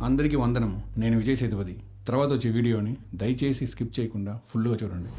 అందరికీ వందనము. నేను విజయ్ సేతుపతి. తర్వాత వచ్చే వీడియోని దయచేసి స్కిప్ చేయకుండా ఫుల్గా చూడండి.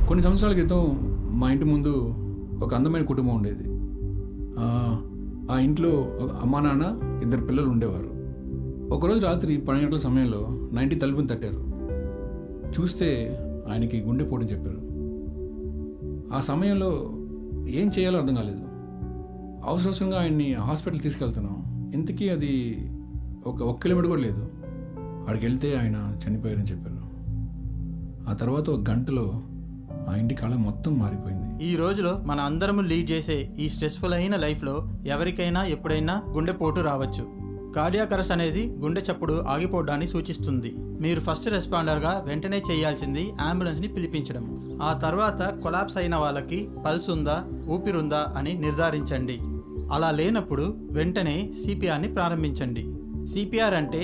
కొన్ని సంవత్సరాల క్రితం మా ఇంటి ముందు ఒక అందమైన కుటుంబం ఉండేది. ఆ ఇంట్లో అమ్మా నాన్న, 2 పిల్లలు ఉండేవారు. ఒకరోజు రాత్రి 12 గంటల సమయంలో 90 తలుపుని తట్టారు. చూస్తే ఆయనకి గుండెపోటుని చెప్పారు. ఆ సమయంలో ఏం చేయాలో అర్థం కాలేదు. అవసరంగా ఆయన్ని హాస్పిటల్ తీసుకెళ్తున్నాం. ఇంతకీ అది ఒక కిలోమీటర్ కూడా లేదు. అక్కడికి వెళ్తే ఆయన చనిపోయారని చెప్పారు. ఆ తర్వాత 1 గంటలో ఆ ఇంటి కాలం మొత్తం మారిపోయింది. ఈ రోజులో మన అందరం లీడ్ చేసే ఈ స్ట్రెస్ఫుల్ అయిన లైఫ్లో ఎవరికైనా ఎప్పుడైనా గుండెపోటు రావచ్చు. కార్డియాక్ అరెస్ట్ అనేది గుండె చప్పుడు ఆగిపోవడాన్ని సూచిస్తుంది. మీరు ఫస్ట్ రెస్పాండర్గా వెంటనే చేయాల్సింది అంబులెన్స్ని పిలిపించడం. ఆ తర్వాత కొలాప్స్ అయిన వాళ్ళకి పల్స్ ఉందా, ఊపిరుందా అని నిర్ధారించండి. అలా లేనప్పుడు వెంటనే సిపిఆర్ని ప్రారంభించండి. సిపిఆర్ అంటే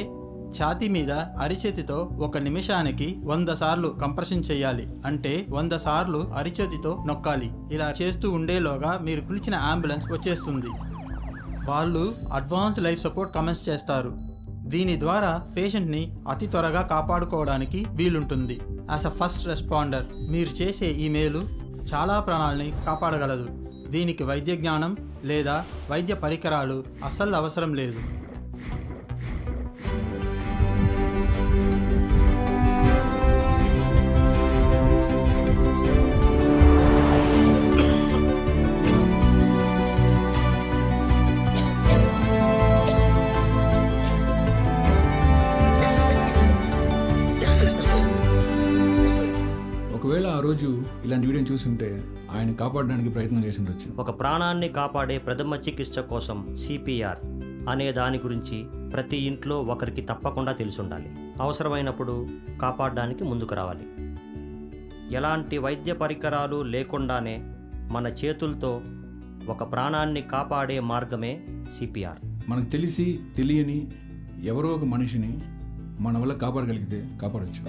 ఛాతీ మీద అరిచేతితో 1 నిమిషానికి 100 సార్లు కంప్రెషన్ చేయాలి. అంటే 100 సార్లు అరిచేతితో నొక్కాలి. ఇలా చేస్తూ ఉండేలోగా మీరు పిలిచిన అంబులెన్స్ వచ్చేస్తుంది. వాళ్ళు అడ్వాన్స్ లైఫ్ సపోర్ట్ కమెంట్స్ చేస్తారు. దీని ద్వారా పేషెంట్ని అతి త్వరగా కాపాడుకోవడానికి వీలుంటుంది. యాజ్ అ ఫస్ట్ రెస్పాండర్ మీరు చేసే ఈ మేలు చాలా ప్రాణాలని కాపాడగలదు. దీనికి వైద్య జ్ఞానం లేదా వైద్య పరికరాలు అస్సలు అవసరం లేదు. ఒకవేళ ఆ రోజు ఇలాంటి వీడియోని చూస్తుంటే ఆయన కాపాడడానికి ప్రయత్నం చేసి ఉండొచ్చు. ఒక ప్రాణాన్ని కాపాడే ప్రథమ చికిత్స కోసం సిపిఆర్ అనే దాని గురించి ప్రతి ఇంట్లో ఒకరికి తప్పకుండా తెలిసుండాలి. అవసరమైనప్పుడు కాపాడడానికి ముందుకు రావాలి. ఎలాంటి వైద్య పరికరాలు లేకుండానే మన చేతులతో ఒక ప్రాణాన్ని కాపాడే మార్గమే సిపిఆర్. మనకు తెలిసి తెలియని ఎవరో ఒక మనిషిని మన వల్ల కాపాడగలిగితే కాపాడవచ్చు.